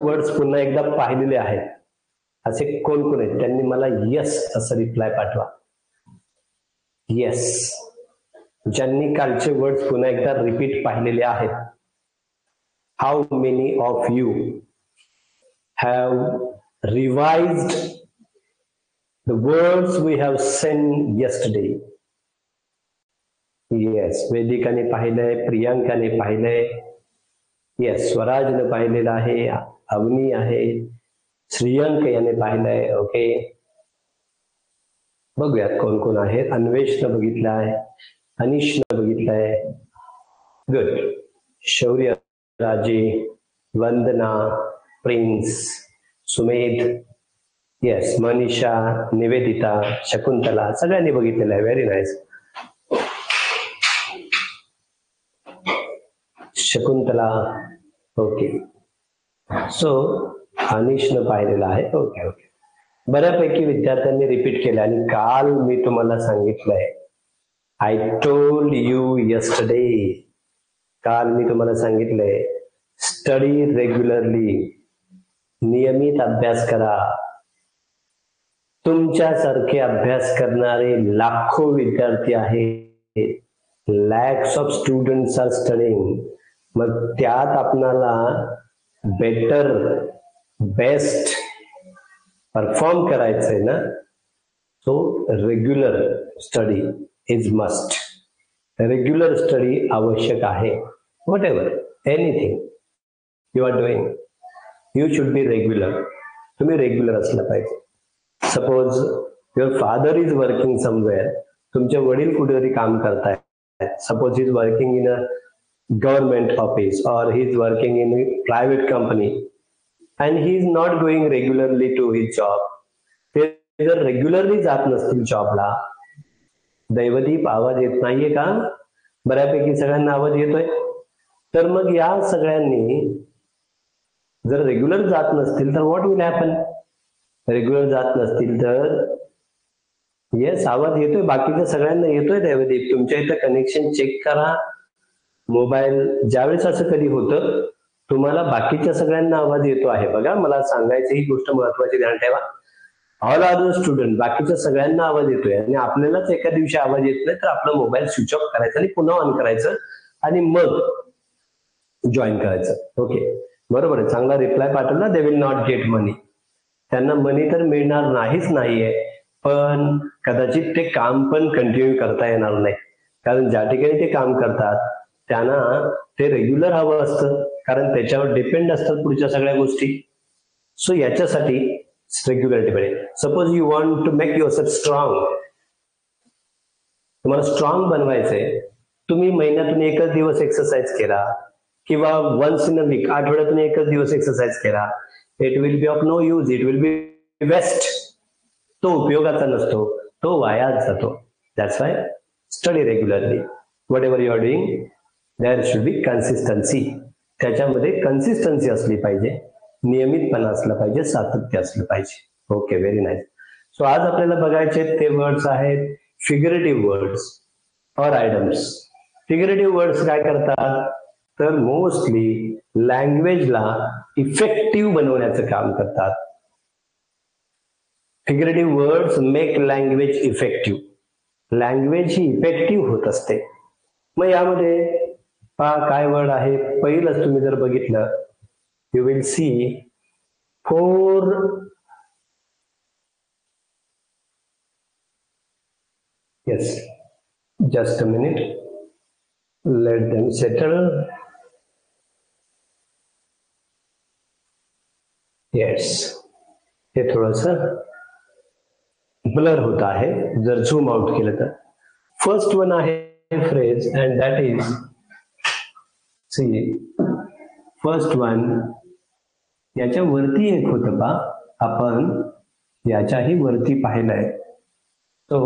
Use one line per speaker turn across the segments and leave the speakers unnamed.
Words पुन्हा एकदा पाहिलेले आहेत असे कोण कोण आहेत त्यांनी मला यस असं रिप्लाय पाठवा. येस, ज्यांनी कालचे वर्ड्स पुन्हा एकदा रिपीट पाहिलेले आहेत. How many of you have revised the words we have send yesterday? Yes, वेदिकाने पाहिलंय, प्रियांकाने पाहिलंय, येस, स्वराजने पाहिलेलं आहे, अवनी आहे, श्रियंक याने पाहिलंय. ओके, बघूयात कोण कोण आहेत. अन्वेषनं बघितलं आहे, अनिशनं बघितलंय, good. Shaurya Raje, Vandana, Prince, Sumedh, yes, Manisha, Nivedita, Shakuntala, सगळ्यांनी बघितलेलं आहे. Very nice. Shakuntala, okay. So अनिशनं पाहिलेलं आहे. ओके ओके, बऱ्यापैकी विद्यार्थ्यांनी रिपीट केलं. आणि काल मी तुम्हाला सांगितलंय, आय टोल्ड यू यस्टरडे, काल मी तुम्हाला सांगितलंय, स्टडी रेग्युलरली, नियमित अभ्यास करा. तुमच्यासारखे अभ्यास करणारे लाखो विद्यार्थी आहेत. Lakhs of students are studying. मग त्यात आपणाला बेटर, बेस्ट परफॉर्म करायचंय ना. So regular study is must. Regular study आवश्यक आहे. Whatever anything you are doing, you should be regular. तुम्ही रेग्युलर असलं पाहिजे. Suppose your father is working somewhere, तुमचे वडील कुठेतरी काम करतायत. Suppose he is working in a government office or he is working in a private company and he is not going regularly to his job. ते जर regularly जात नसतील जॉबला, दैवदीप आवाज येत नाहीये का? बऱ्यापैकी सगळ्यांना आवाज येतोय. तर मग या सगळ्यांनी जर रेग्युलर जात नसतील तर व्हॉट विल हॅपन? रेग्युलर जात नसतील तर, येस, आवाज येतोय, बाकीच्या सगळ्यांना येतोय. दैवदीप, तुमच्या इथं कनेक्शन चेक करा. मोबाईल ज्यावेळेस असं कधी होतं, तुम्हाला बाकीच्या सगळ्यांना आवाज येतो आहे बघा. मला सांगायची ही गोष्ट महत्वाची, ध्यान ठेवा. ऑल आर स्टुडंट, बाकीच्या सगळ्यांना आवाज येतोय आणि आपल्यालाच एका दिवशी आवाज येत नाही, तर आपला मोबाईल स्विच ऑफ करायचा आणि पुन्हा ऑन करायचं आणि मग जॉईन करायचं. ओके, बरोबर आहे. चांगला रिप्लाय पाठवला. They will not get money. त्यांना मनी तर मिळणार नाहीच नाहीये, पण कदाचित ते काम पण कंटिन्यू करता येणार नाही. कारण ज्या ठिकाणी ते काम करतात त्यांना ते रेग्युलर हवं असतं, कारण त्याच्यावर डिपेंड असतात पुढच्या सगळ्या गोष्टी. सो याच्यासाठी रेग्युलरिटी पाहिजे. Suppose you want to make yourself strong, तुम्हाला स्ट्रॉंग बनवायचंय, तुम्ही महिन्यातून एकच दिवस एक्सरसाइज केला किंवा वन्स इन अ वीक, आठवड्यातून एकच दिवस एक्सरसाइज केला, it will be of no use, it will be waste. तो उपयोगाचा नसतो, तो वायाच जातो. That's why study regularly. Whatever you are doing, there should be consistency. त्याच्यामध्ये कन्सिस्टन्सी असली पाहिजे, नियमितपणा असला पाहिजे, सातत्य असलं पाहिजे. Okay, very nice. सो आज आपल्याला बघायचे ते वर्ड्स आहेत फिगरेटिव्ह वर्ड्स और आयडम्स. फिगरेटिव्ह वर्ड्स काय करतात, तर मोस्टली लँग्वेजला इफेक्टिव्ह बनवण्याचं काम करतात. Figurative words make language effective. Language ही इफेक्टिव्ह होत असते. मग यामध्ये काय वर्ड आहे, पहिलंच तुम्ही जर बघितलं, you will see 4, yes, just a minute, let them settle. Yes, हे थोडस ब्लर होत आहे जर झूम आउट केलं तर. फर्स्ट वन आहे phrase and that is, see, first one, याच्या वरती एक होतं पा, आपण याच्याही वरती पाहिलंय. तो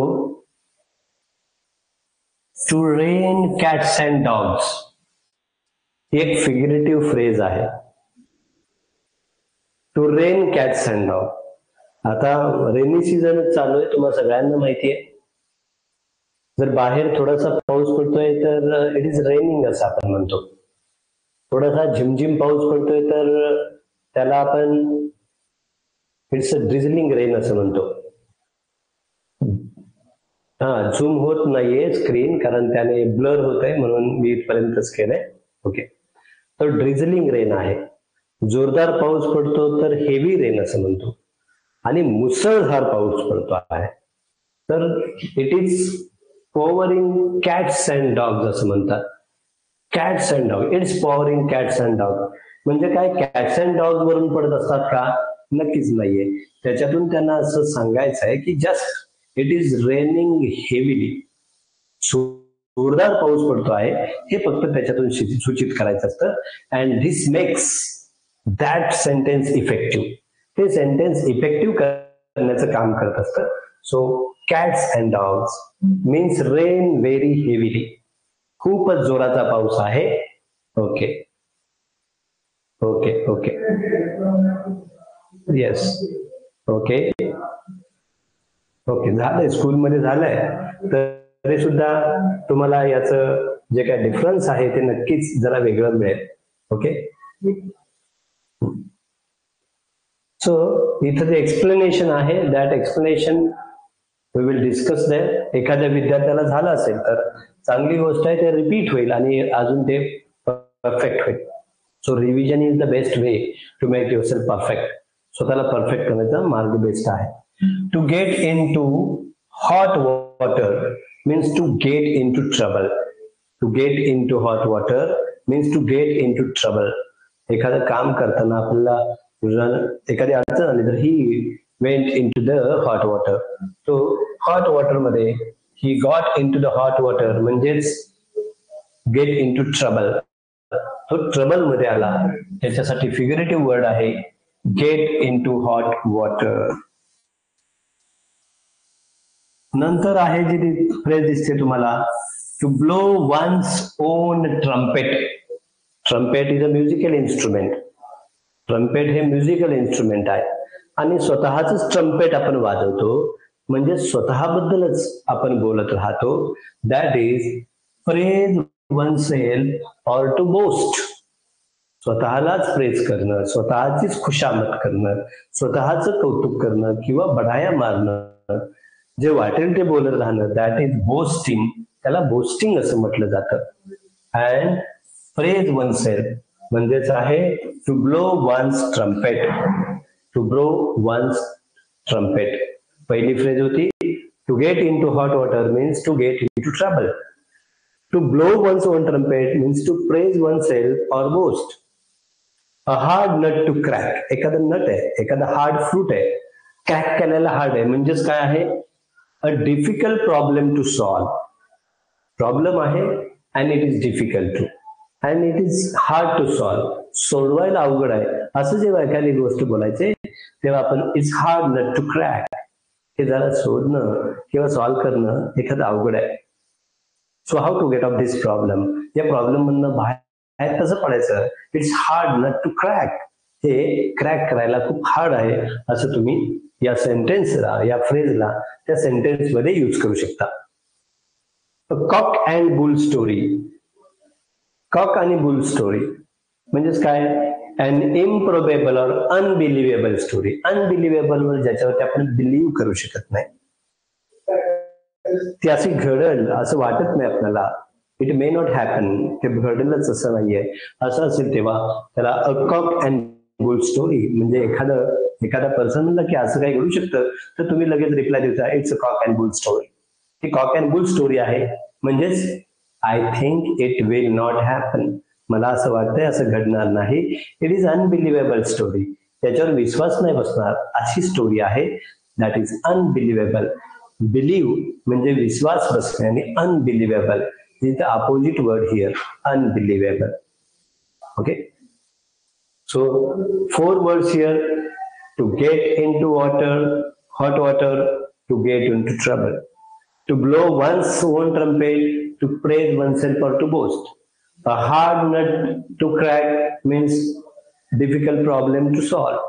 to rain cats and dogs, एक फिगरेटिव्ह फ्रेज आहे. To rain cats and dog. आता रेनी सीझन चालू आहे, तुम्हाला सगळ्यांना माहिती आहे. जर बाहेर थोडासा पाऊस पडतोय तर इट इज रेनिंग असं आपण म्हणतो. थोडासा झिमझिम पाऊस पडतोय तर त्याला आपण इट्स अ ड्रिझलिंग रेन असं म्हणतो. हा, झूम होत नाहीये स्क्रीन कारण त्याने ब्लर होत आहे म्हणून मी इथपर्यंतच केलंय. ओके, तर ड्रिझलिंग रेन आहे. जोरदार पाऊस पडतो तर हेवी रेन असं म्हणतो. आणि मुसळधार पाऊस पडतो आहे तर it is powering cats and dogs असं म्हणतात. Cats and dog, it's powering cats and dog म्हणजे काय, कॅट्स अँड डॉग वरून पडत असतात का? नक्कीच नाहीये. त्याच्यातून त्यांना असं सांगायचं आहे की just it is raining heavily, जोरदार पाऊस पडतो आहे हे फक्त त्याच्यातून सूचित करायचं असतं. And this makes that sentence effective, हे सेंटेन्स इफेक्टिव्ह करण्याचं काम करत असतं. So cats and dogs means rain very heavily, खूपच जोराचा पाऊस आहे. Okay okay okay yes okay okay, झालंय स्कूलमध्ये झालंय. तरी सुद्धा तुम्हाला याचं जे काय डिफरन्स आहे ते नक्कीच जरा वेगळं मिळेल. ओके, सो इथं जे एक्सप्लेनेशन आहे that explanation we will discuss that. एखाद्या विद्यार्थ्याला झालं असेल तर चांगली गोष्ट आहे, ते रिपीट होईल आणि अजून ते परफेक्ट होईल. So revision is the best way to make yourself perfect. स्वतःला परफेक्ट करण्याचा मार्ग बेस्ट आहे. To get into hot water means to get into trouble. To get into hot water means to get into trouble. एखादं काम करताना आपल्याला एखादी अडचण आली तर he went into the hot water. So hot water मध्ये he got into the hot water म्हणजेच get into trouble. तो ट्रबल मध्ये आला, त्याच्यासाठी फिगरेटिव्ह वर्ड आहे get into hot water. नंतर आहे जी फ्रेज दिसते तुम्हाला, to blow one's own trumpet. Trumpet is a musical instrument. Trumpet हे म्युझिकल इन्स्ट्रुमेंट आहे आणि स्वतःच ट्रम्पेट आपण वाजवतो म्हणजे स्वतःबद्दलच आपण बोलत राहतो. That is praise oneself or to boast. स्वतःलाच प्रेज करणं, स्वतःचीच खुशामत करणं, स्वतःच कौतुक करणं किंवा बढाया मारणं, जे वाटेल ते बोलत राहणं, दॅट इज बोस्टिंग. त्याला बोस्टिंग असं म्हटलं जातं. अँड प्रेज वनसेल्फ म्हणजेच आहे to blow one's trumpet. To blow one's trumpet. पहिली फ्रेज होती to get into hot water means to get into trouble. To blow one's own trumpet means to praise oneself or boast. A hard nut to crack. एखादं nut आहे, एखादा hard fruit आहे, crack करायला hard आहे म्हणजेच काय आहे, a difficult problem to solve. Problem आहे and it is difficult to and it is hard to solve. सोडवायला अवघड आहे असं जेव्हा एखादी गोष्ट बोलायचे तेव्हा आपण it's hard nut to crack, हे जरा सोडणं किंवा सॉल्व्ह करणं एखादं अवघड आहे. So how to get off this problem. या प्रॉब्लेम मधनं बाहेर कसं पडायचं, it's hard nut to crack. हे क्रॅक करायला खूप हार्ड आहे असं तुम्ही या सेंटेन्सला, या फ्रेजला त्या सेंटेन्स मध्ये यूज करू शकता. Cock and bull story. Cock आणि बुल स्टोरी म्हणजेच काय, अन इम्प्रोबेबल और अनबिलिव्हेबल स्टोरी. अनबिलिव्हेबल वर ज्याच्यावरती आपण बिलीव्ह करू शकत नाही, ती अशी घडल असं वाटत नाही आपल्याला. इट मे नॉट हॅपन, ते घडलंच असं नाहीये, असं असेल तेव्हा त्याला अ कॉक अँड बुल स्टोरी. म्हणजे एखादा पर्सन म्हणलं की असं काही घडू शकतं तर तुम्ही लगेच रिप्लाय देता it's a cock and bull story. ही कॉक अँड बुल स्टोरी आहे म्हणजेच I think it will not happen. मला असं वाटतंय असं घडणार नाही. It is unbelievable story. त्याच्यावर विश्वास नाही बसणार अशी स्टोरी आहे. That is unbelievable. बिलीव्ह म्हणजे विश्वास बसणे आणि unbelievable is the opposite word here, unbelievable. Okay, so 4 words here: to get into water, hot water, to get into trouble, to blow one's own trumpet, to praise oneself or to boast. A hard nut to crack means difficult problem to solve.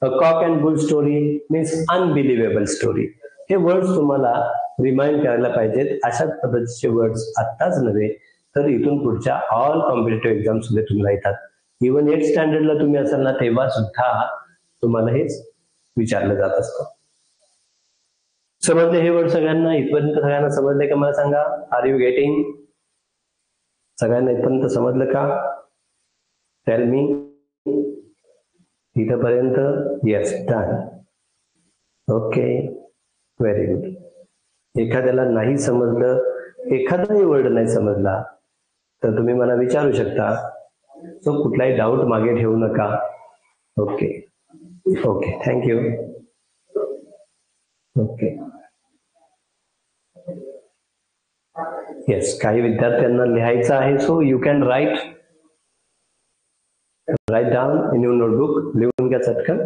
A cock and bull story means unbelievable story. हे words तुम्हाला remind करायला पाहिजेत. अशाच पद्धतीचे words आत्ताच नव्हे तर इथून पुढच्या ऑल कॉम्पिटिटिव्ह एक्झाम्स मध्ये तुम्हाला येतात. इव्हन 8th स्टँडर्डला तुम्ही असाल ना तेव्हा सुद्धा तुम्हाला हेच विचारलं जात असतं. समजले हे वर्ड सगळ्यांना? इथपर्यंत सगळ्यांना समजले का मला सांगा? Are you getting? सगळ्यांना इथपर्यंत समजलं का? Tell me. इथपर्यंत? Yes, done. Okay, very good. एखाद्याला नाही समजलं, एखादाही वर्ड नाही समजला तर तुम्ही मला विचारू शकता. सो कुठलाही डाऊट मागे ठेवू नका. Okay okay, thank you. Okay, yes, काही विद्यार्थ्यांना लिहायचं आहे. So you can write down in your notebook. लिहून घ्या चटकन.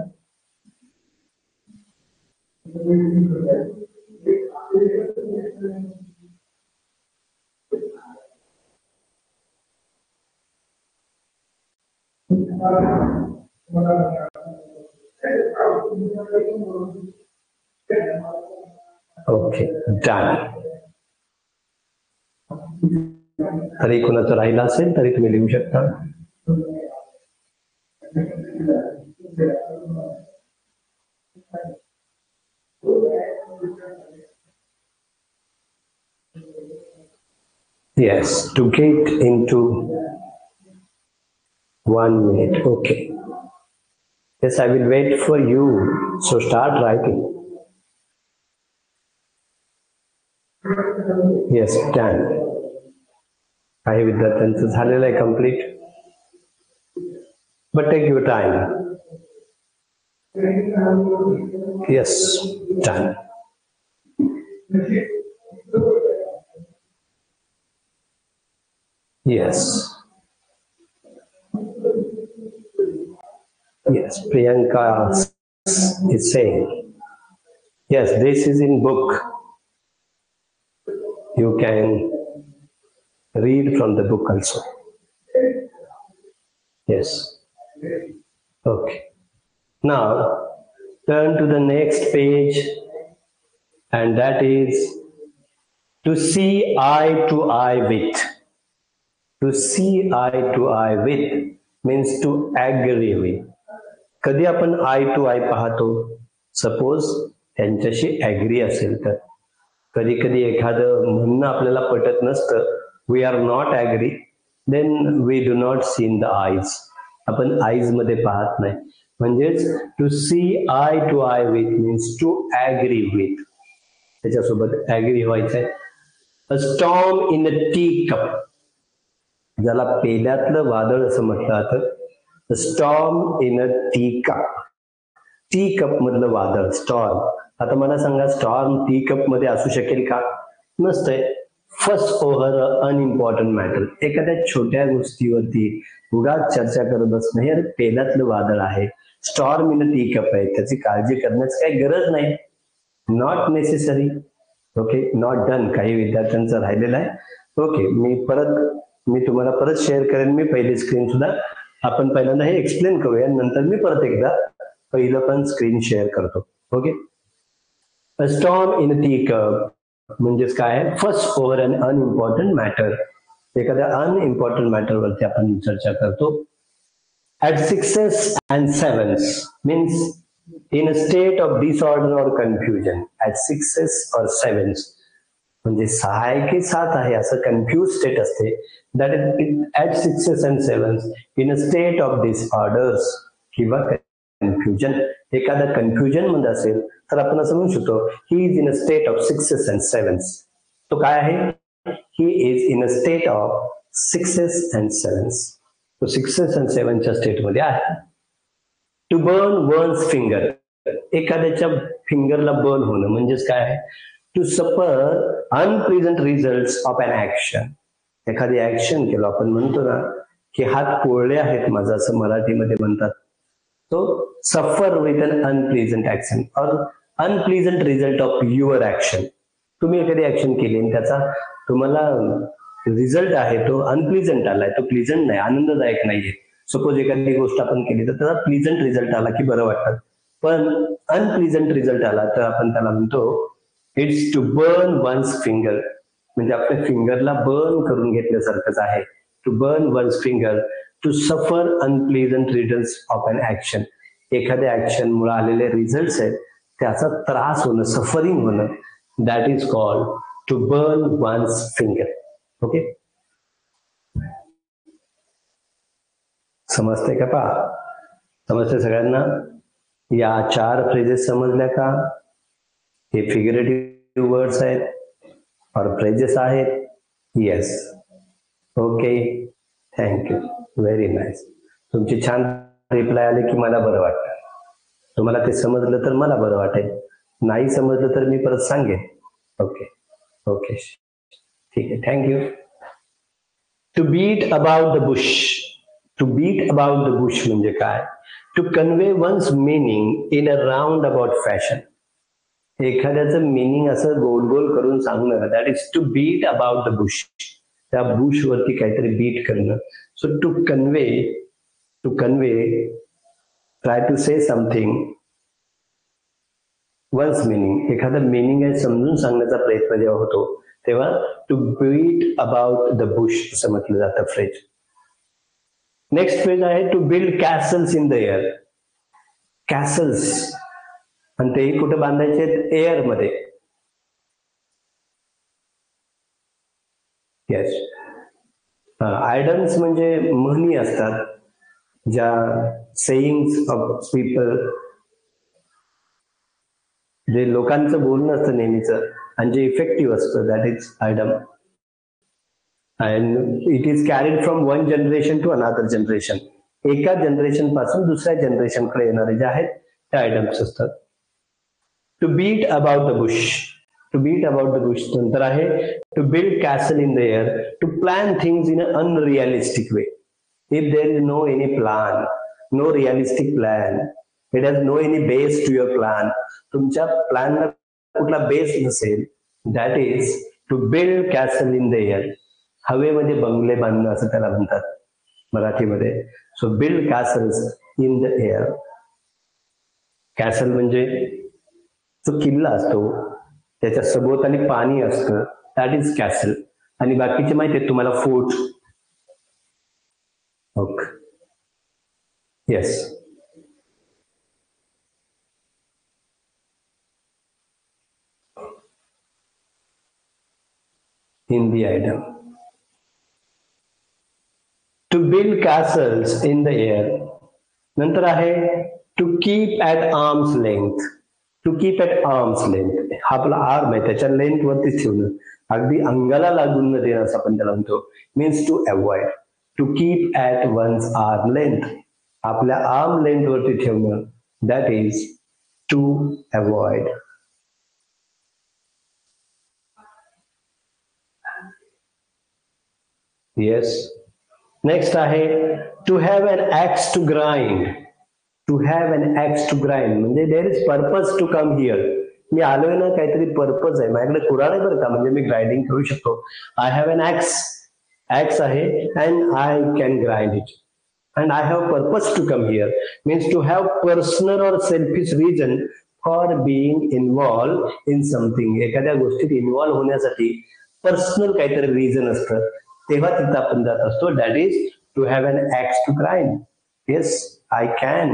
Okay, done. तरी कोणाचं राहिलं असेल तरी तुम्ही लिहू शकता. Yes, to get into 1 minute. Okay. Yes, I will wait for you. So start writing. Yes, done. काही विद्यार्थ्यांचं झालेलं आहे complete. But take your time. Yes, done. Yes. Yes, Priyanka is saying, yes, this is in book. You can read from the book also. Yes. Okay. Now, turn to the next page, and that is to see eye to eye with. To see eye to eye with means to agree with. कधी आपण eye to eye पाहतो? Suppose त्यांच्याशी agree असेल तर. कधी कधी एखादं म्हणणं आपल्याला पटत नसतं, we are not agree, then we do not see in the eyes. आपण आईज मध्ये पाहत नाही. म्हणजेच to see eye to eye with means to agree with. त्याच्यासोबत ऍग्री व्हायचंय. A storm in a tea cup, ज्याला पेल्यातलं वादळ असं म्हटलं जातं. Storm in a tea cup. Tea cup मधलं वादळ, स्टॉर्म. आता मला सांगा, स्टॉर्म टी कप मध्ये असू शकेल का? नसतंय. First over unimportant matter. एखाद्या छोट्या गोष्टीवरती उगाच चर्चा करत बसणं, हे पेल्यातलं वादळ आहे, storm in a tea cup आहे, त्याची काळजी करण्याची काही गरज नाही. Not necessary. Okay, not done. काही विद्यार्थ्यांचं राहिलेलं आहे. ओके, मी तुम्हाला परत शेअर करेन. मी पहिली स्क्रीन सुद्धा, आपण पहिल्यांदा हे एक्सप्लेन करूया, नंतर मी परत एकदा पहिलं पण स्क्रीन शेअर करतो. Okay. A storm in a tea cup म्हणजेच काय? फर्स्ट ओव्हर अन अनइम्पॉर्टंट मॅटर. एखाद्या अनइम्पॉर्टंट मॅटर वरती आपण चर्चा करतो. At 6s and 7s means in a state of disorder or confusion. At 6s or 7s म्हणजे 6 आहे की 7 आहे असं कन्फ्यूज स्टेट असते. That is at 6s and 7s in a state of disorders किंवा कन्फ्युजन. एखादा कन्फ्युजन मध्ये असेल तर आपण असं म्हणू शकतो, he is in a state of 6s and 7s. तो काय आहे? He is in a state of 6s and 7s. तो 6s and 7च्या स्टेट मध्ये आहे. To burn one's finger. एखाद्याच्या फिंगरला बर्न होणं म्हणजेच काय आहे? To suffer unpleasant results of an action. एखादी ऍक्शन केलं, आपण म्हणतो ना की हात पोळले आहेत माझा, असं मराठीमध्ये म्हणतात. तो सफर विथ अन अनप्लेझंट ऍक्शन और unpleasant result of your action. तुम्ही एखादी ऍक्शन केली आणि त्याचा तुम्हाला रिझल्ट आहे तो अनप्लेझंट आलाय, तो प्लेझंट नाही, आनंददायक नाहीये. सपोज एखादी गोष्ट आपण केली तर त्याचा प्लेझंट रिझल्ट आला की बरं वाटतं, पण अनप्लेझंट रिझल्ट आला तर आपण त्याला म्हणतो it's to burn one's finger. म्हणजे आपल्या फिंगरला बर्न करून घेतल्यासारखंच आहे. To burn one's finger, to suffer unpleasant result of an action. एखाद्या ऍक्शन मुळे आलेले रिझल्ट आहेत त्याचा त्रास होणं, सफरिंग होणं, that is called to burn one's finger. Okay, समजते का? पहा, समजते सगळ्यांना? या 4 फ्रेजेस समजल्या का? हे फिगरेटिव्ह वर्ड्स आहेत और फ्रेजेस आहेत? Yes. Okay, thank you, very nice. तुमची छान रिप्लाय आले की मला बरं वाटतं. तुम्हाला ते समजलं तर मला बरं वाटेल, नाही समजलं तर मी परत सांगेन. ओके ओके, ठीक आहे, thank you. To beat about the bush. To beat about the bush म्हणजे काय? To convey one's meaning in a round about fashion. एखाद्याचं मिनिंग असं गोल गोल करून सांगणं, that is to beat about the bush. त्या बुश वरती काहीतरी बीट करणं. So to convey, try to say something one's meaning. एखादं मिनिंग आहे समजून सांगण्याचा प्रयत्न जेव्हा होतो तेव्हा to beat about the bush असं म्हटलं जातं फ्रेज. नेक्स्ट फ्रेज आहे to build castles in the air. Castles, आणि तेही कुठे बांधायचे? एअर मध्ये. येस. आयडम्स म्हणजे म्हणी असतात, ज्या सेईंग्स ऑफ पीपल, जे लोकांचं बोलणं असतं नेहमीचं आणि जे इफेक्टिव्ह असतं, that is idiom. And it is carried from one generation to another generation. एका जनरेशन पासून दुसऱ्या जनरेशन कडे येणारे जे आहेत ते आयडम्स असतात. To beat about the bush. To beat about the bush नंतर आहे to build castle in the air. To plan things in a unrealistic way. If there is no any plan, no realistic plan, it has no any base to your plan. तुमच्या प्लॅनला कुठला base नसेल, that is to build castle in the air. हवेमध्ये बंगले बांधणं असं त्याला म्हणतात मराठीमध्ये. So build castles in the air. Castle म्हणजे जो किल्ला असतो त्याच्या सभोवताली पाणी असतं, दॅट इज कॅसल. आणि बाकीचे माहिती आहे तुम्हाला, fort. Okay, yes. Hindi item. To build castles in the air. नंतर आहे to keep at arms length. To keep at arms length. हा आपला आर्म आहे त्याच्या लेंथ वरतीच ठेवणं, अगदी अंगाला लागून न देणं असं आपण त्याला म्हणतो. Means to avoid. To keep at one's arm length. आपल्या आर्म लेंथ वरती ठेवणं, that is to avoid. Yes. Next आहे to have an axe to grind. To have an axe to grind म्हणजे there is purpose to come here. मी आलोय ना, काहीतरी purpose आहे माझ्याकडे, कुऱ्हाड आहे बरं का, म्हणजे मी ग्राइंडिंग करू शकतो. I have an axe. Axe आहे and I can grind it. And I have purpose to come here means to have personal और selfish reason for being involve in something. एखाद्या गोष्टीत इन्व्हॉल्व होण्यासाठी पर्सनल काहीतरी reason असतं, तेव्हा तिथं आपण जात असतो. That is to have an axe to grind. Yes, I can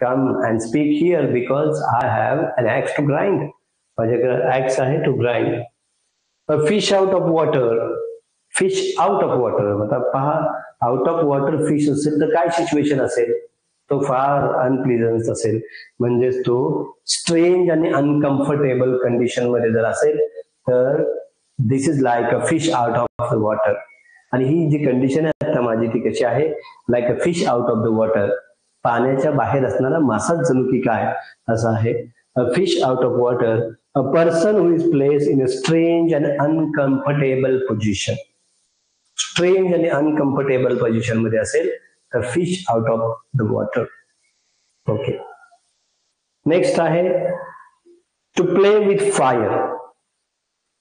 come and speak here because I have an axe to grind. माझ्याकडे axe आहे to grind. A fish out of water. Fish out of water. मतलब पहा, out of water fish असेल तर काय situation असेल? तो फार अनप्लीजंट असेल. म्हणजेच तो स्ट्रेंज आणि अनकम्फर्टेबल कंडिशन मध्ये जर असेल तर this is like a fish out of the water. आणि ही जी कंडिशन आहे आता माझी ती कशी आहे? Like a fish out of the water. पाण्याच्या बाहेर असणारा मासाच जणू की काय असं आहे. A fish out of water. A person who is place in a strange and uncomfortable position. Strange आणि अनकम्फर्टेबल पोझिशन मध्ये असेल तर fish out of the water. Okay. Next आहे to play with fire.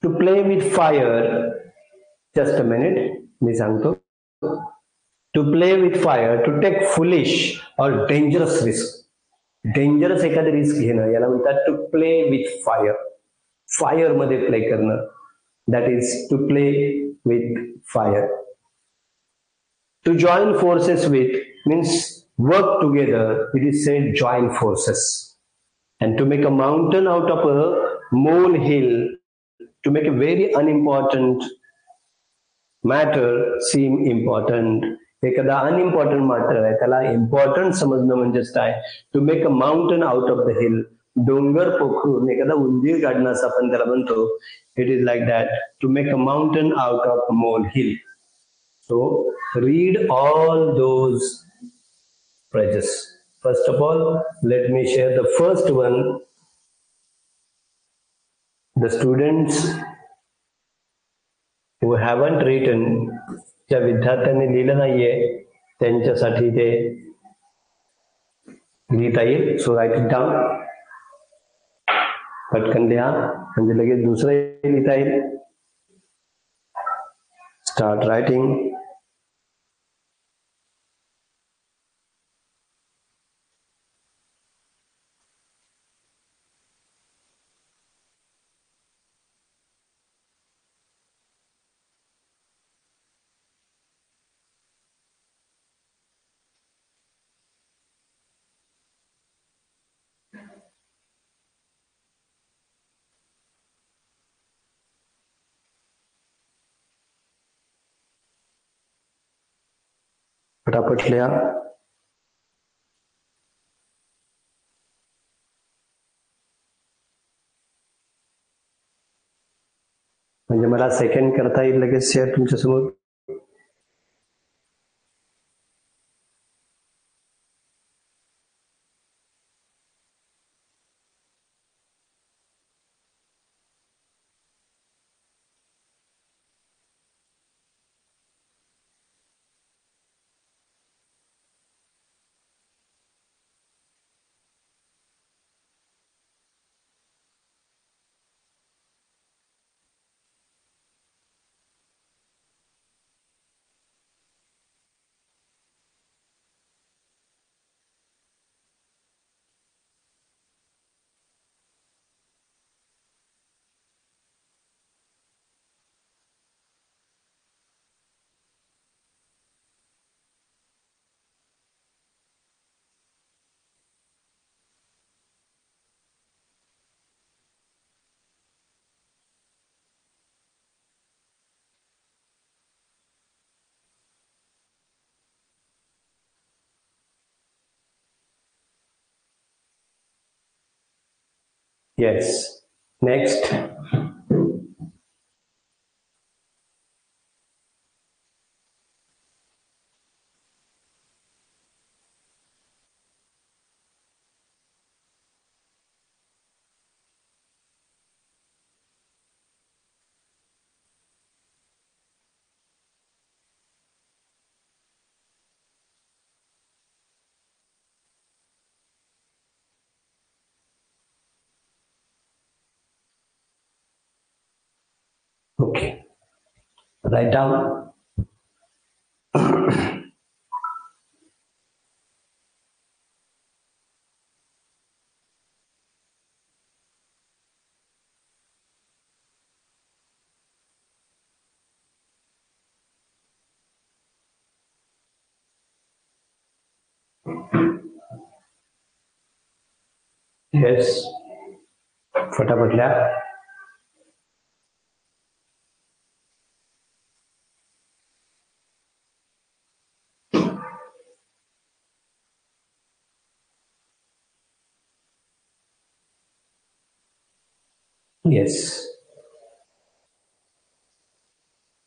To play with fire. Just a minute, मी सांगतो. To play with fire. To take foolish और dangerous risk. Dangerous एखादी risk घेणं याला म्हणतात to play with fire. Fire मध्ये play करणं, that is to play with fire. To join forces with means work together. It is said join forces. And to make a mountain out of a molehill, to make a very unimportant matter seem important. एखादा unimportant matter आहे त्याला important समजणं म्हणजेच काय, to make a mountain out of the hill, डोंगर पोखरून एखादा उंदीर काढणं असं आपण त्याला म्हणतो. It is like that, to make a mountain out of a मोल hill. So read all those phrases. First of all, let me share the first one. The students who haven't written, ज्या विद्यार्थ्यांनी लिहिलं नाहीये त्यांच्यासाठी ते लिहिता येईल. So right it down, पटकन लिहा म्हणजे लगेच दुसरं लिहिता येईल. Start writing. फटाफट लिहा. म्हणजे मला सेकंड करता येईल लगेच शेअर तुमच्यासमोर. Yes. Next. Okay. Write down. Yes. फटाफट लिहा. येस.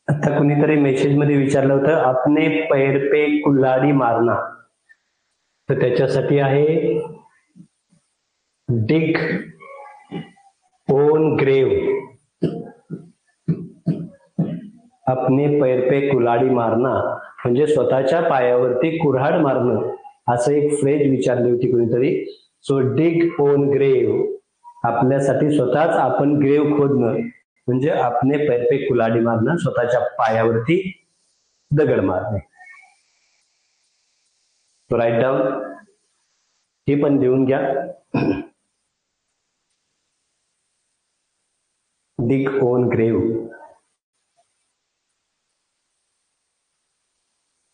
आता कुणीतरी मेसेज मध्ये विचारलं होतं आपने पैर पे कुल्हाडी मारना, तर त्याच्यासाठी आहे डिग ओन ग्रेव. अपने पैर पे कुल्हाडी मारना म्हणजे स्वतःच्या पायावरती कुऱ्हाड मारणं, असं एक फ्रेज विचारली होती कुणीतरी. सो डिग ओन ग्रेव, आपल्यासाठी स्वतःच आपण ग्रेव खोदणं म्हणजे आपने पैर पे कुल्हाडी मारणं, स्वतःच्या पायावरती दगड मारणे. तो राईट डाऊन. हे पण लिहून घ्या. डिग ओन ग्रेव.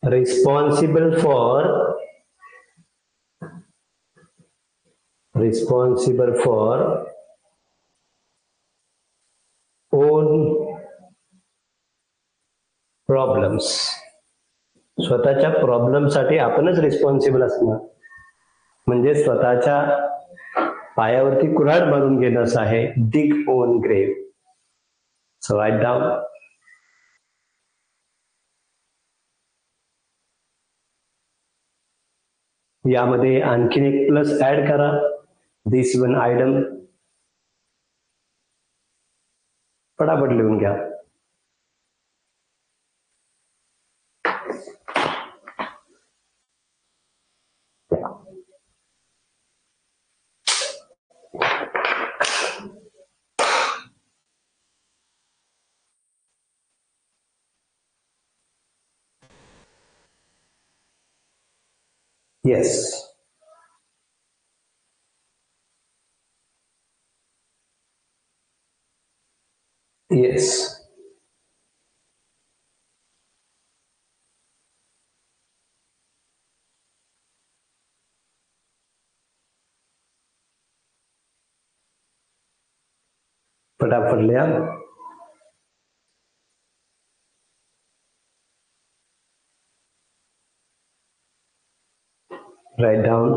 responsible for own problems. स्वतःच्या प्रॉब्लेमसाठी आपणच रिस्पॉन्सिबल असणार, म्हणजे स्वतःच्या पायावरती कुऱ्हाड मारून घेणं असं आहे. Dig own grave. So write down. यामध्ये आणखीन एक प्लस ऍड करा. दिस वन आयटम पटापट लिहून घ्या. येस. येस. फटाफट लिहा. Write down.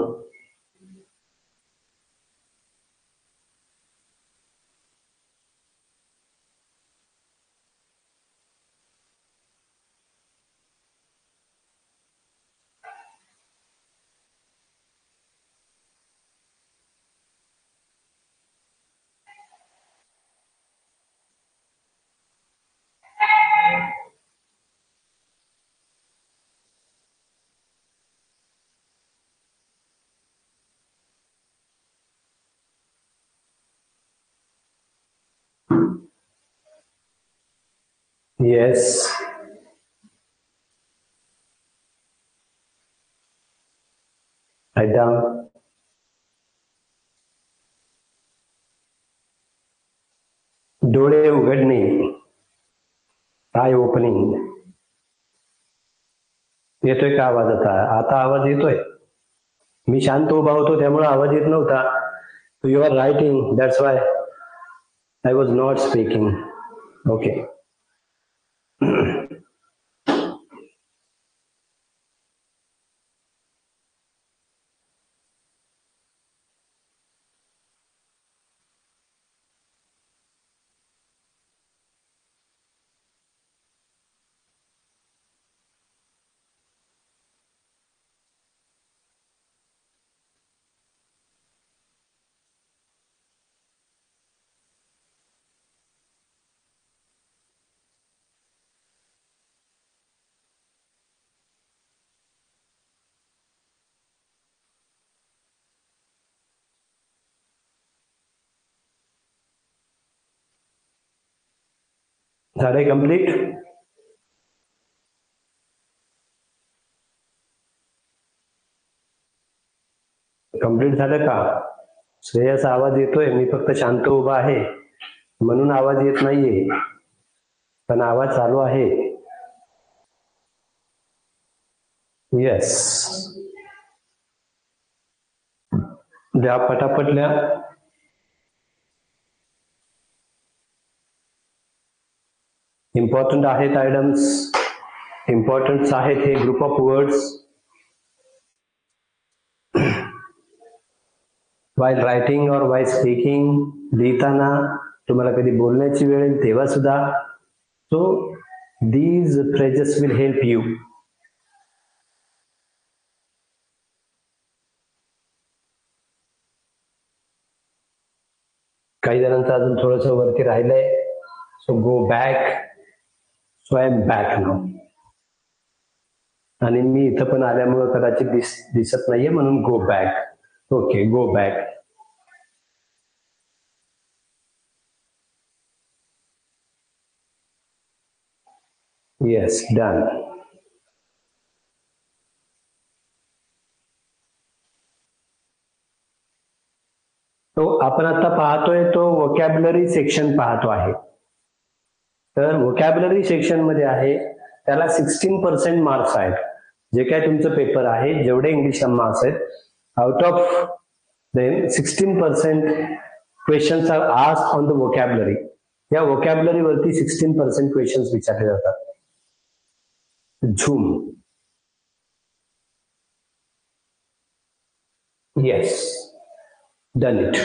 Yes. Write down. डोळे उघडणे. Eye opening. येतोय का आवाज? आता आवाज येतोय. मी शांत उभा होतो त्यामुळे आवाज येत नव्हता. You are writing, that's why I was not speaking. Okay. झाले कंप्लीट? कंप्लीट झालं का? श्रेयस आवाज येतोय, मी फक्त शांत उभा आहे म्हणून आवाज येत नाहीये, पण आवाज चालू आहे. येस. द्या पटापट लिहा. इम्पॉर्टंट आहेत आयटम्स, इम्पॉर्टंट आहेत हे group of words. While writing और वाईल स्पीकिंग, लिहिताना तुम्हाला कधी बोलण्याची वेळ येईल तेव्हा सुद्धा. So these phrases will help you. काही जणांचं अजून थोडस वरती राहिलंय. So go back. So I am back now. आणि मी इथं पण आल्यामुळे कदाचित दिसत नाहीये म्हणून go back. Okay, go back. Yes, done. तो आपण आता पाहतोय तो व्होकॅब्युलरी सेक्शन पाहतो आहे. तर व्होकॅब्युलरी सेक्शन मध्ये आहे त्याला 16% मार्क्स आहेत. जे काय तुमचं पेपर आहे, जेवढे इंग्लिश मार्क्स आहेत, out of them 16% questions are asked on the vocabulary. या वोकॅब्युलरी वरती 16% क्वेश्चन्स विचारले जातात. Zoom. Yes, done it.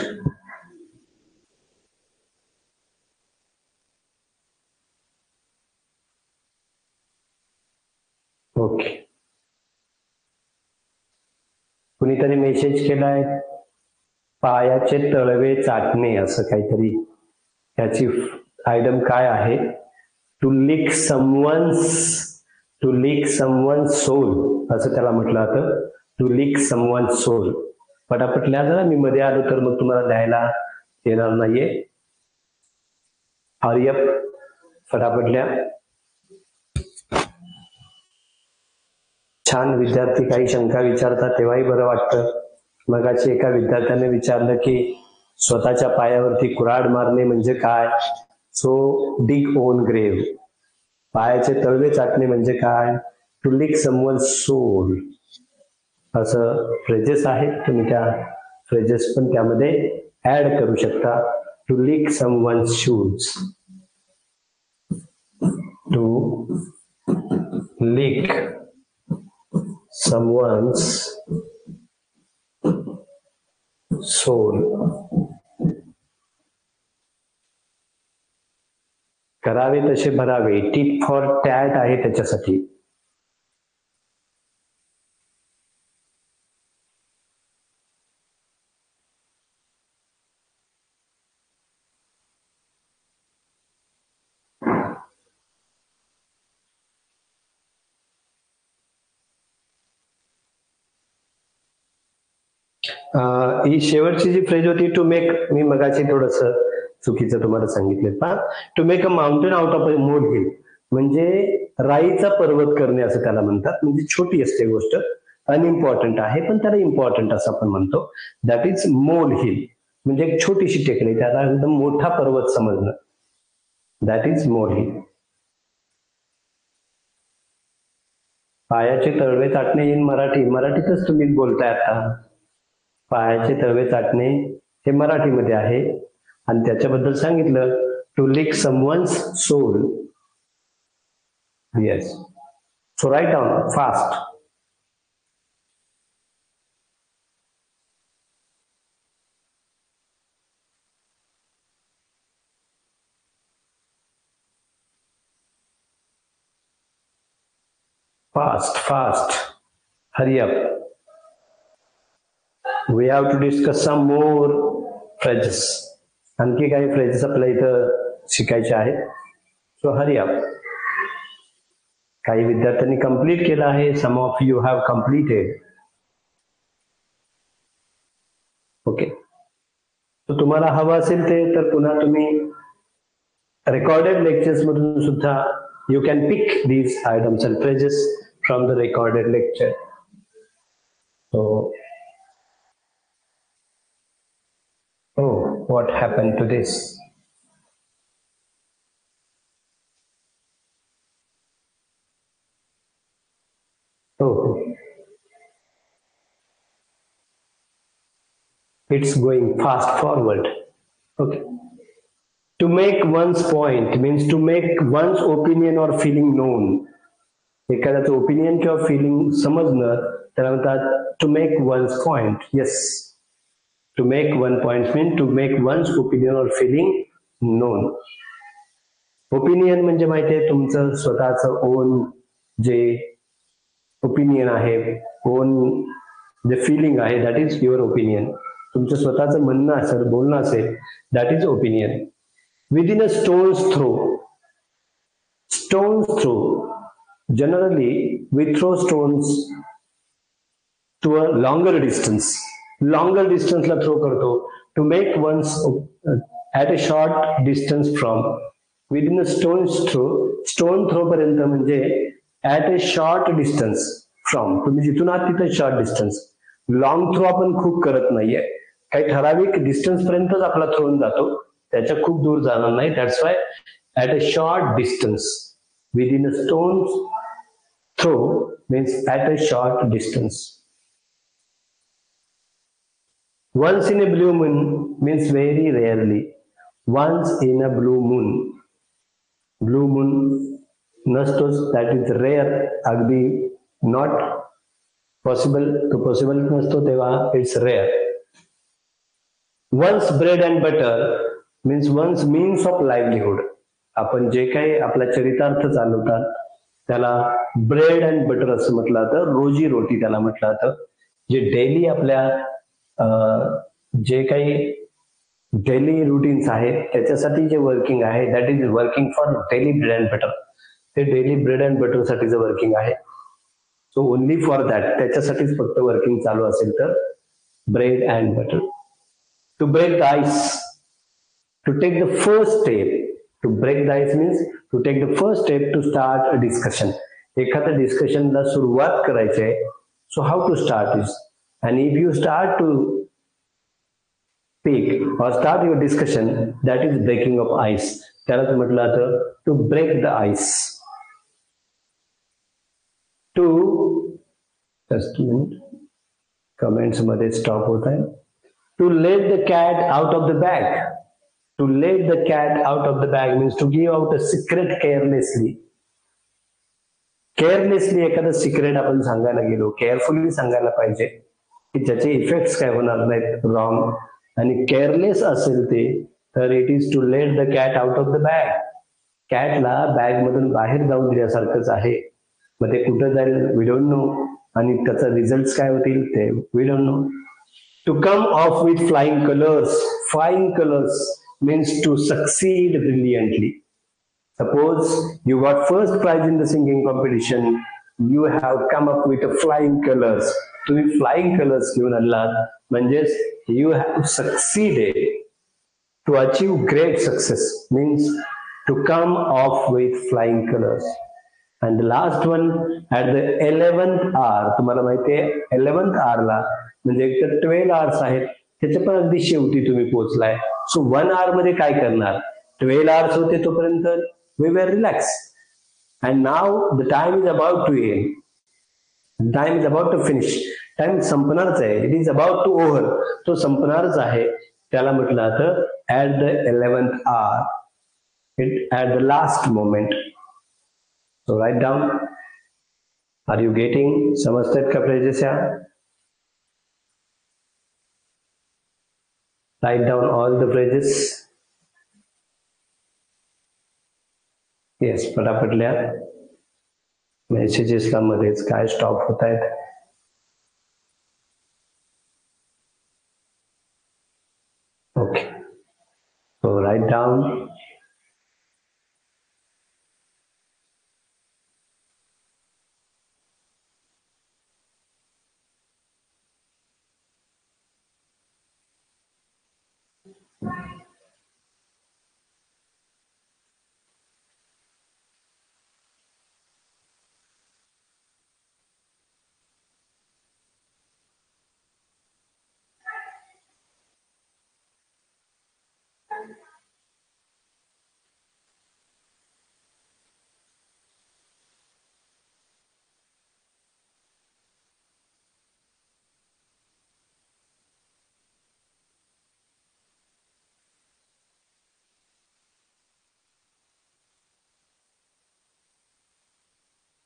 Okay. कुणीतरी मेसेज केलाय, पायाचे तळवे चाटणे असं काहीतरी. याची आयटम काय आहे? टू लिक समवन्स सोल असं त्याला म्हटलं जातं. To lick someone's sole. पटापट लिहा जरा, मी मध्ये आलो तर मग तुम्हाला द्यायला येणार नाहीये. हरी अप, फटाफट लिहा. छान. विद्यार्थी काही शंका विचारतात तेव्हाही बरं वाटतं. मगाशी एका विद्यार्थ्याने विचारलं की स्वतःच्या पायावरती कुऱ्हाड मारणे म्हणजे काय? So dig own grave. पायाचे तळवे चाटणे म्हणजे काय? To lick someone's sole. असं फ्रेजेस आहेत, तुम्ही त्या फ्रेजेस पण त्यामध्ये ऍड करू शकता. To lick someone's shoes. To lick someone's soul. करावे तसे भरावे. टिट फॉर टॅट आहे त्याच्यासाठी. ही शेवटची जी फ्रेज होती, टू मेक, मी मगाशी थोडस चुकीचं तुम्हाला सांगितलं. पहा, to make a mountain out of a मोल हिल म्हणजे राईचा पर्वत करणे असं त्याला म्हणतात. म्हणजे छोटी असते गोष्ट, अनइम्पॉर्टंट आहे पण त्याला इम्पॉर्टंट असं आपण म्हणतो. That is mole hill. म्हणजे एक छोटीशी टेकडी, त्याला एकदम मोठा पर्वत समजणं. That is mole hill. पायाचे तळवे चाटणे इन मराठी. मराठीतच तुम्ही बोलताय आता. पायाचे तळवे चाटणे हे मराठीमध्ये आहे आणि त्याच्याबद्दल सांगितलं to lick someone's sole. Yes. So write down fast. Fast. Hurry up. We have to discuss some more phrases. आणखी काही फ्रेजेस आपल्याला इथं शिकायचे आहेत. So hurry up. काही विद्यार्थ्यांनी कंप्लीट केलं आहे. Some of you have completed. Okay. तर तुम्हाला हवं असेल ते तर पुन्हा तुम्ही रेकॉर्डेड लेक्चर्स मधून सुद्धा you can pick these items and phrases from the recorded lecture. So, oh, what happened to this? Oh, it's going fast forward. Okay. To make one's point means to make one's opinion or feeling known. एखाद्याचं opinion किंवा feeling समजणं त्याला म्हणतात to make one's point. Yes. To make one point mean to make one's opinion और feeling known. Opinion म्हणजे माहितीये तुमचं स्वतःचं ओन जे ओपिनियन आहे, ओन जे फिलिंग आहे, दॅट इज युअर ओपिनियन. तुमचं स्वतःचं म्हणणं असेल, बोलणं असेल, that is opinion. Within a stone's throw. Stone's throw. Generally, we throw stones to a longer distance. Longer distance ला throw करतो. To make one's at a short distance from. Within a stone's throw. Stone throw पर्यंत म्हणजे at a short distance from. तुम्ही जिथून आहात तिथे short distance. Long throw आपण खूप करत नाहीये. काही ठराविक डिस्टन्स पर्यंतच आपला थ्रोन जातो. त्याच्या खूप दूर जाणार नाही. That's why at a short distance. Within a stone's Throw means at a short distance. Once in a blue moon means very rarely. Once in a blue moon. Blue moon नसतोच, that is rare, अगदी not possible, तो possible नसतो तेव्हा it's rare. Once bread and butter means once means of livelihood. आपण जे काही आपला चरितार्थ चालवतात त्याला ब्रेड अँड बटर असं म्हटलं जातं, रोजी रोटी त्याला म्हटलं जातं. जे डेली आपल्या जे काही डेली रुटीन्स आहेत त्याच्यासाठी जे वर्किंग आहे that is working for daily bread and butter. ते डेली ब्रेड अँड बटर साठीचं वर्किंग आहे. सो ओनली फॉर दॅट, त्याच्यासाठीच फक्त वर्किंग चालू असेल तर bread and butter. To break the ice, to take the first step. To break the ice means to take the first step to start a discussion. एखाद्या डिस्कशनला सुरुवात करायची आहे. So how to start this, and if you start to speak or start your discussion, that is breaking of ice. त्यालाच म्हटलं जातं to break the ice. To just a minute, comments मध्ये stop होत आहे. To let the cat out of the bag. To let the cat out of the bag means to give out a secret carelessly. केअरलेसली एखादं secret आपण सांगायला गेलो, carefully सांगायला पाहिजे की ज्याचे इफेक्ट्स काय होणार नाहीत रॉंग, आणि केअरलेस असेल ते तर it is to let the cat out of the bag. कॅटला बॅग मधून बाहेर जाऊन दिल्यासारखंच आहे. मग ते कुठं जाईल वी डोंट नो, आणि त्याचा रिझल्ट काय होतील ते we don't know. To come off with flying colours. Flying colours means to succeed brilliantly. Suppose you got first prize in the singing competition, you have come up with a flying colors. तुम्ही flying colors घेऊन आलात म्हणजेच you have succeeded to achieve great success, means to come off with flying colors. And the last one at the 11th hour. तुम्हाला माहिती आहे 11th hour ला म्हणजे एक तर 12 hours आहेत, त्याच्या पण अगदी शेवटी तुम्ही पोहोचलाय. सो 1 hour मध्ये काय करणार, 12 hours होते तोपर्यंत we were relaxed, and now the time is about to end, time is about to finish. Time संपणारच आहे, it is about to over, तो संपणारच आहे. त्याला म्हटलं जातं at the 11th hour, it at the last moment. So write down. Are you getting? समजतात का फ्रेजेस या? Write down all the phrases. Yes, पटापट लिहा. मेसेजेसला मध्येच काय स्टॉप होत आहेत. Okay, so write down.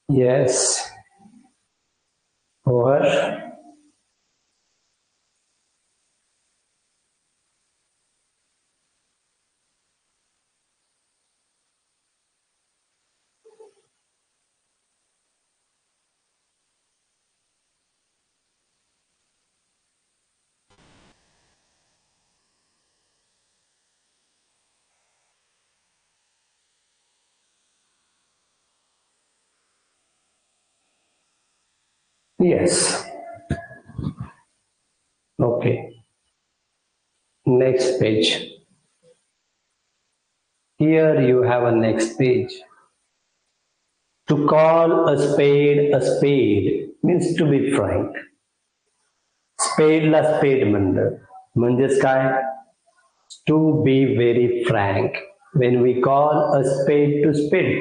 Yes. Over. Yes. Okay. Next page. Here you have a next page. To call a spade means to be frank. Spade ला spade म्हणलं म्हणजेच काय? To be very frank. When we call a spade to spade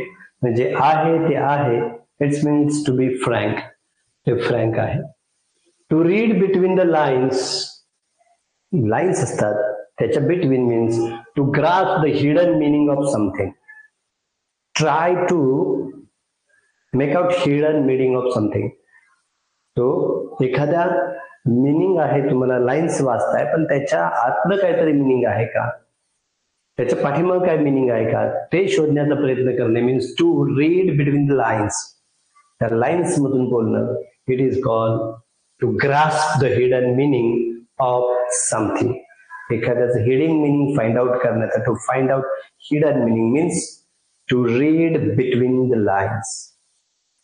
म्हणजे आहे ते आहे it's means to be frank. ते frank आहे. To read between the lines, lines असतात त्याच्या between means to grasp the hidden meaning of something. Try to make out hidden meaning of something. तो एखाद्या मिनिंग आहे, तुम्हाला लाईन्स वाचताय पण त्याच्या आतलं काहीतरी मिनिंग आहे का, त्याच्या पाठीमाग काय मिनिंग आहे का, ते शोधण्याचा प्रयत्न करणे means to read between the lines. त्या लाईन्स मधून बोलणं, it is called to grasp the hidden meaning of something. एखाद्याचं हिडन मिनिंग फाइंड आउट करण्याचा, to find out hidden meaning means to read between the lines,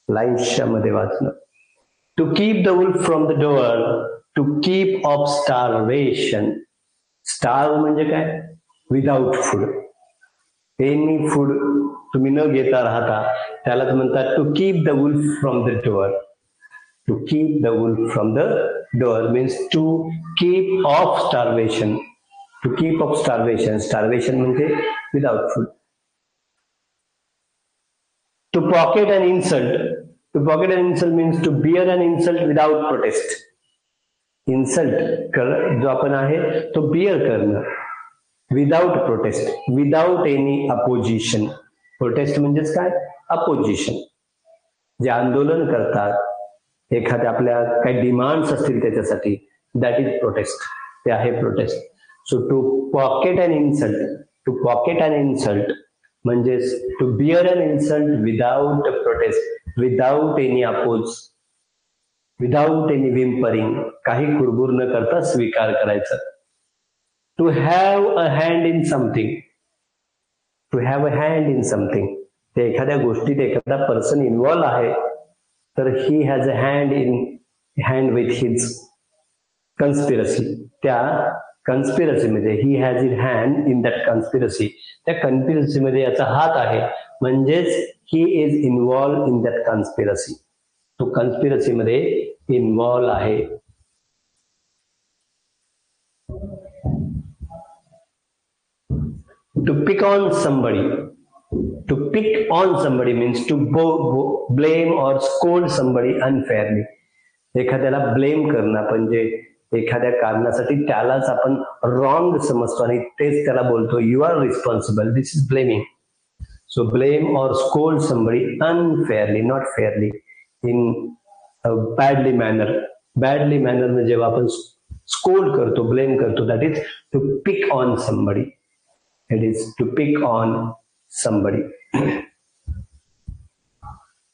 लाईन्सच्या मध्ये वाचणं. To keep the wolf from the door, to keep off starvation. Starve म्हणजे काय, without food, any food तुम्ही न घेता राहता, त्यालाच म्हणतात to keep the wolf from the door. To keep the wolf from the door means to keep off starvation. To keep off starvation, starvation म्हणजे without food. To pocket an insult, to pocket an insult means to bear an insult without protest. Insult जो आपण आहे तो bear करणं without protest, without any opposition. Protest म्हणजेच काय, opposition. जे आंदोलन करतात, एखाद्या आपल्या काही डिमांड्स असतील त्याच्यासाठी, दॅट इज प्रोटेस्ट, ते आहे protest. So to pocket an insult, to pocket an insult म्हणजे to bear an insult without protest, without any oppose, without any whimpering, काही कुरबुर न करता स्वीकार करायचं. To have a hand in something, to have a hand in something, ते एखाद्या गोष्टीत एखादा पर्सन इन्व्हॉल्व आहे तर he has a hand with his conspiracy. त्या कन्स्पिरसी मध्ये he has in hand in that कन्स्पिरसी, त्या कन्स्पिरसी मध्ये याचा हात आहे म्हणजेच he is involve in that conspiracy. तो कन्स्पिरसी मध्ये इन्व्हॉल्व आहे. To pick on somebody, to pick on somebody means to blame or scold somebody unfairly. एखाद्याला ब्लेम करणं, म्हणजे एखाद्या कारणासाठी त्यालाच आपण रॉंग समजतो आणि तेच त्याला बोलतो you are responsible, this is blaming. So blame और scold somebody unfairly, not fairly, in a badly manner. badly manner म्हणजे जेव्हा आपण स्कोल्ड करतो, ब्लेम करतो, that is to pick on somebody. It is to pick on somebody.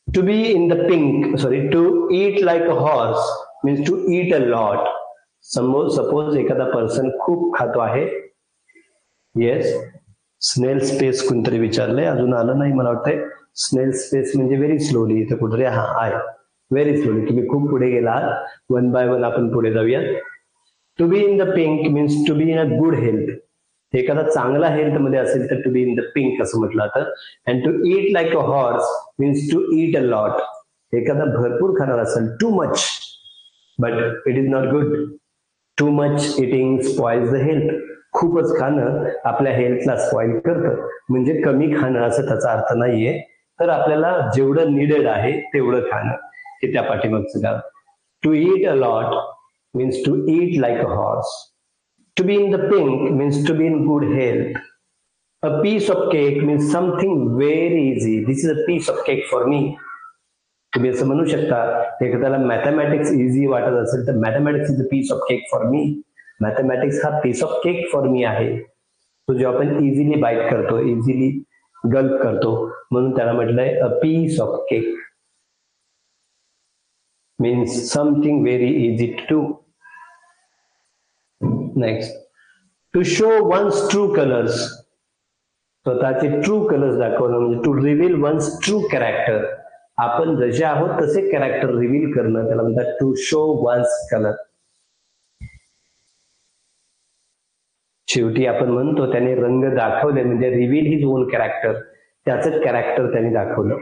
To be in the pink, to eat like a horse means to eat a lot. Suppose एखादा person खूप खातो आहे. Yes, स्नेल space कोणतरी विचारलंय, अजून आलं नाही मला वाटतंय. स्नेल स्पेस म्हणजे व्हेरी स्लोली, इथे कुठे आहे व्हेरी स्लोली. तुम्ही खूप पुढे गेलात, वन बाय वन आपण पुढे जाऊयात. To be in the pink means to be in a good health. एखादा चांगला हेल्थ मध्ये असेल तर to be in the pink असं म्हटलं जातं. And to eat like a horse means to eat a lot. एखादा भरपूर खाणार असेल, too much, but it is not good. Too much eating spoils the health. खूपच खाणं आपल्या हेल्थला स्पॉइल करतं, म्हणजे कमी खाणं असं त्याचा अर्थ नाहीये. तर आपल्याला जेवढं निडेड आहे तेवढं खाणं, हे त्या पाठीमागचं गाव. To eat a lot means to eat like a horse. To be in the pink means to be in good health. A piece of cake means something very easy. This is a piece of cake for me. तुम्ही असं म्हणू शकता, एखाद्याला mathematics easy वाटत असेल तर mathematics is a piece of cake for me. Mathematics हा piece of cake for me आहे. तो जेव्हा आपण इझिली बाईट करतो, इझिली गल्प करतो, म्हणून त्याला म्हटलंय a piece of cake means something very easy to do. Next, to show one's true colours. स्वतःचे ट्रू कलर्स दाखवणं म्हणजे to reveal one's true character. आपण जसे आहोत तसे कॅरेक्टर रिव्हील करणं, त्याला म्हणतात टू शो वन्स कलर. शेवटी आपण म्हणतो त्याने रंग दाखवले म्हणजे रिव्हील हिज ओन कॅरेक्टर, त्याच कॅरेक्टर त्याने दाखवलं.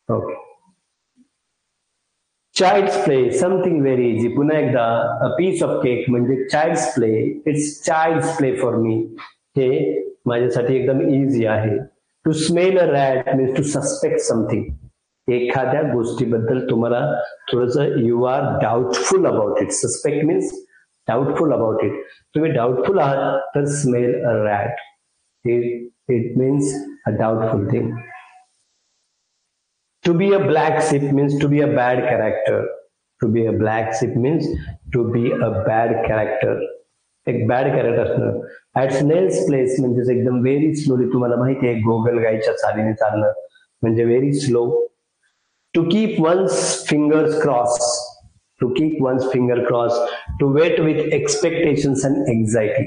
Okay. Child's play something very easy. पुन्हा एकदा अ पीस ऑफ केक म्हणजे child's play. It's child's play for me. हे माझ्यासाठी एकदम इझी आहे. To smell a rat means to suspect something. एखाद्या गोष्टीबद्दल तुम्हाला थोडंसं you are doubtful about it. Suspect means doubtful about it. तुम्ही डाऊटफुल आहात तर smell a rat. It means a doubtful thing. To be a black sheep means to be a bad character. To be a black sheep means to be a bad character. एक bad character असणं. At Snell's place म्हणजे एकदम very slowly. तुम्हाला माहिती आहे goggle गायच्या चालीने चालणं म्हणजे very slow. To keep one's fingers cross. To keep one's finger cross. To wait with expectations and anxiety.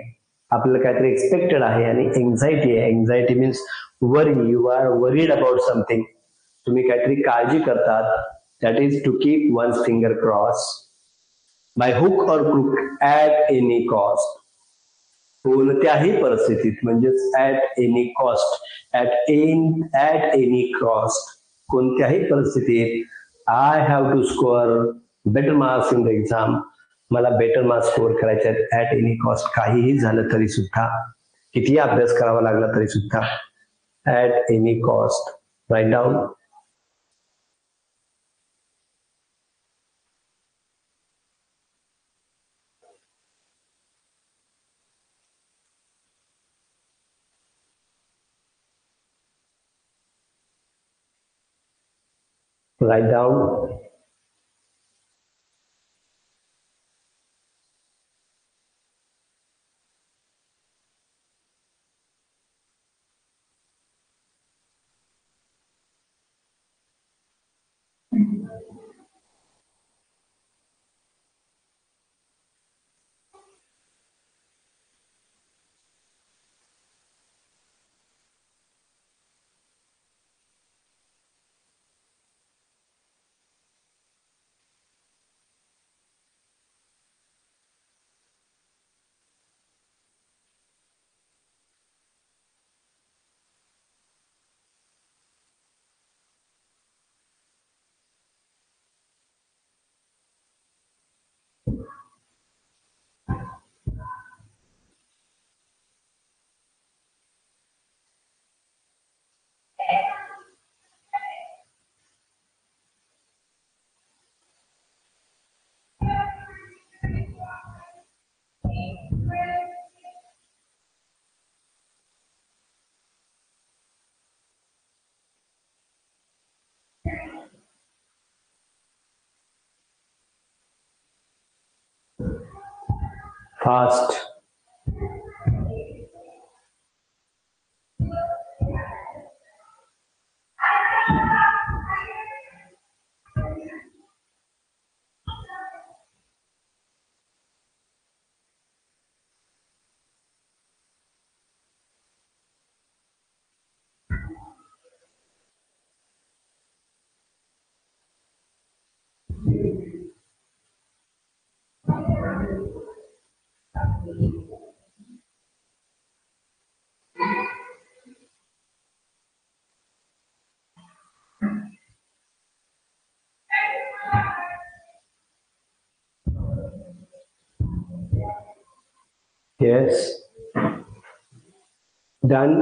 आपल्याला काहीतरी एक्सपेक्टेड आहे आणि एन्झायटी आहे. Anxiety means worry. You are worried about something. तुम्ही काहीतरी काळजी करतात. That is to keep one's finger cross. By hook और क्रूक ऍट एनी कॉस्ट. कोणत्याही परिस्थितीत म्हणजेच at any cost. At any cost. कोणत्याही परिस्थितीत I have to score better marks in the exam. मला बेटर मार्क्स स्कोअर करायचे आहेत at any cost. काहीही झालं तरी सुद्धा, कितीही अभ्यास करावा लागला तरी सुद्धा. At any cost. Write down. Write down. Fast. Yes. Done.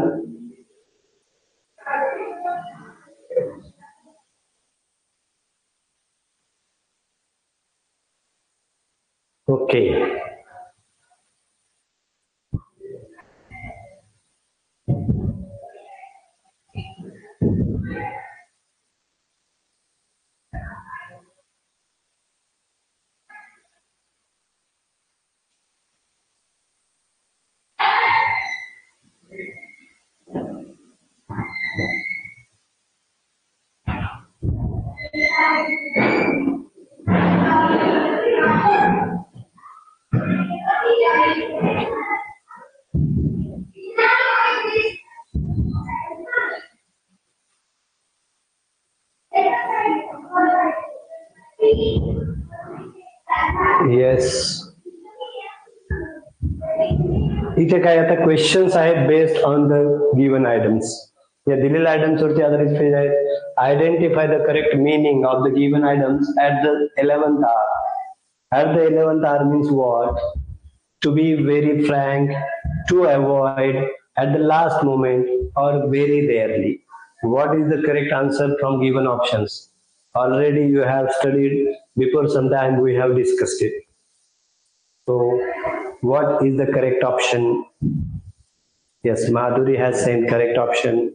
Okay. Yes. इथे काय आता क्वेश्चन्स आहेत based on the given items. या दिलेल्या आयटम्स वरती आधारित पेज आहेत. Identify the correct meaning of the given items at the 11th hour. At the 11th hour means what? To be very frank, to avoid, at the last moment, or very rarely. What is the correct answer from given options? Already you have studied before some time, we have discussed it. So what is the correct option? Yes, Madhuri has said correct option.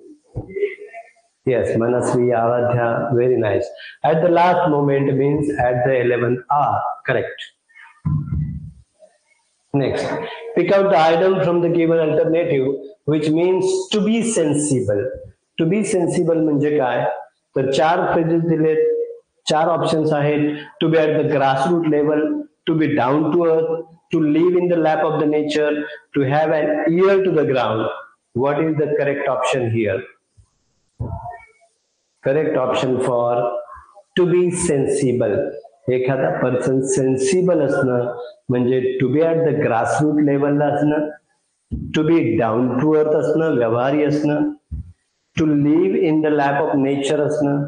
Yes, Manasvi, Aradhya, very nice. At the last moment means at the 11th hour, correct. Next, pick out the item from the given alternative which means to be sensible. To be sensible म्हणजे काय? तर चार phrases दिलेत, चार options आहेत. To be at the grassroots level, to be down to earth, to live in the lap of the nature, to have an ear to the ground. What is the correct option here? Correct option for to be sensible. एखादा person sensible असणं म्हणजे to be at the grassroot लेवलला असणं, to be down to अर्थ असणं, व्यवहारी असणं, to live in the lap of nature असणं,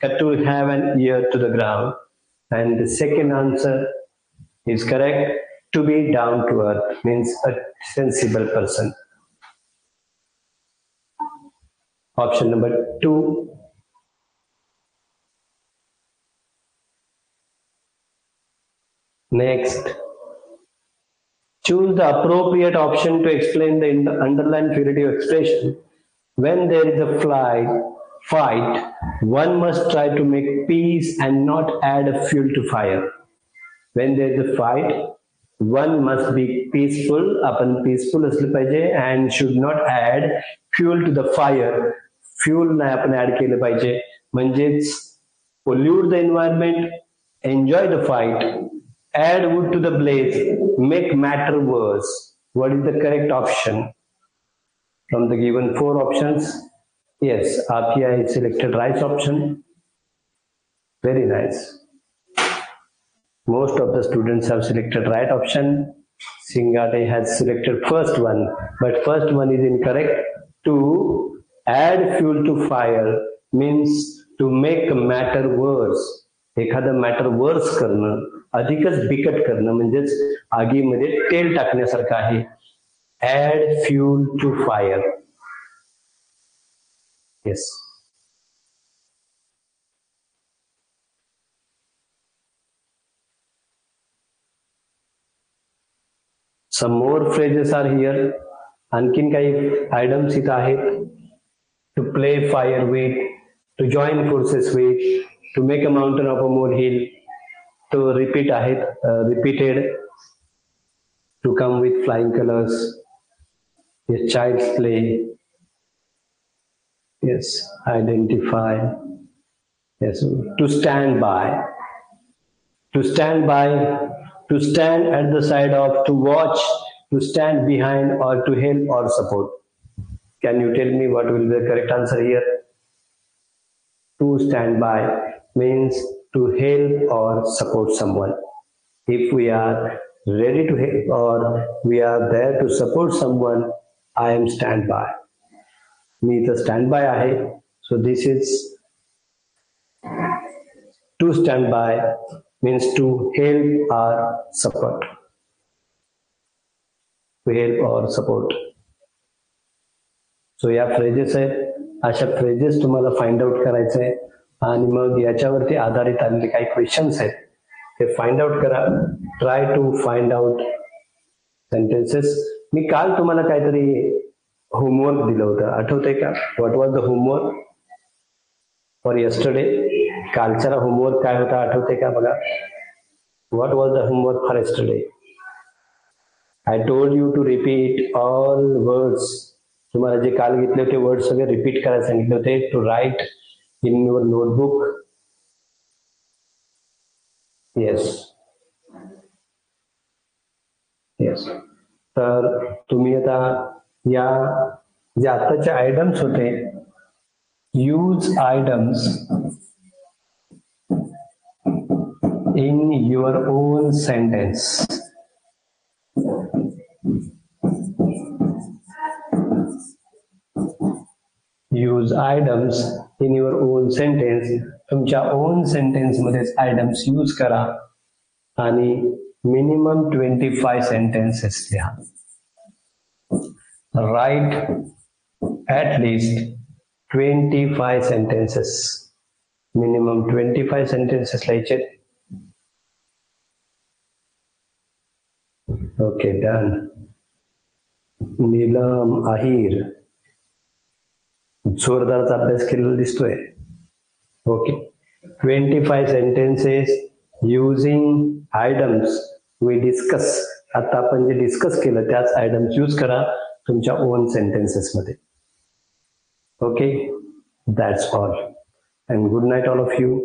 का to have an ear to the ground. And the second answer is correct. To be down to earth means a sensible person. Option number 2. Next, choose the appropriate option to explain the underlined figurative expression. When there is a fight, one must try to make peace and not add a fuel to fire. When there is a fight, one must be peaceful, आपण peaceful असलं पाहिजे, and should not add fuel to the fire. Fuel नाही आपण add केलं पाहिजे, म्हणजेच pollute the environment, enjoy the fight, add wood to the blaze, make matter worse. What is the correct option from the given 4 options? Yes, Apia has selected right option. Very nice. Most of the students have selected right option. Singate has selected first one, but first one is incorrect. To add fuel to fire means to make matter worse. एखादं matter वर्स करणं, अधिकच बिकट करणं म्हणजेच आगीमध्ये तेल टाकण्यासारखं आहे. Add fuel to fire. Yes. Some more phrases are here. आणखीन काही आयटम्स इथं आहेत. To play fire with, to join forces with, to make a mountain of a molehill, to repeat ahead, repeated, to come with flying colors, yes, child's play, yes, identify, yes, to stand by, to stand by, to stand at the side of, to watch, to stand behind, or to help or support. Can you tell me what will be the correct answer here? To stand by means to help or support someone. If we are ready to help or we are there to support someone, I am stand by. मी इथं stand by आहे. So this is to stand by means to help or support. To help or support. So या phrases आहेत. अशा phrases तुम्हाला find out करायचं आहे आणि मग याच्यावरती आधारित आलेले काही क्वेश्चन्स आहेत ते फाइंड आउट करा. Try to find out sentences. मी काल तुम्हाला काहीतरी होमवर्क दिलं होतं, आठवतंय का? What was the homework for yesterday? कालचा होमवर्क काय होता आठवतंय का बघा? What was the homework for yesterday? I told you to repeat all words. तुम्हाला जे काल घेतले होते वर्ड सगळे रिपीट करायला सांगितले होते. To write in your notebook. Yes yes. तर तुम्ही आता या जे आताचे आयटम्स होते, use items in your own sentence. Use items in your own sentence. तुमच्या ओन सेंटेन्स मध्येच आयटम्स यूज करा आणि मिनिमम 25 सेंटेन्सेस लिहा. Write at least 25 sentences. Minimum 25 sentences लिहायचे. Okay, done. नीलम आहिर, जोरदारचा अभ्यास केलेला दिसतोय. Okay, 25 sentences using idioms we discuss. आता आपण जे डिस्कस केलं त्याच आयडम्स यूज करा तुमच्या ओन सेंटेन्सेस मध्ये. Okay, that's all and good night all of you.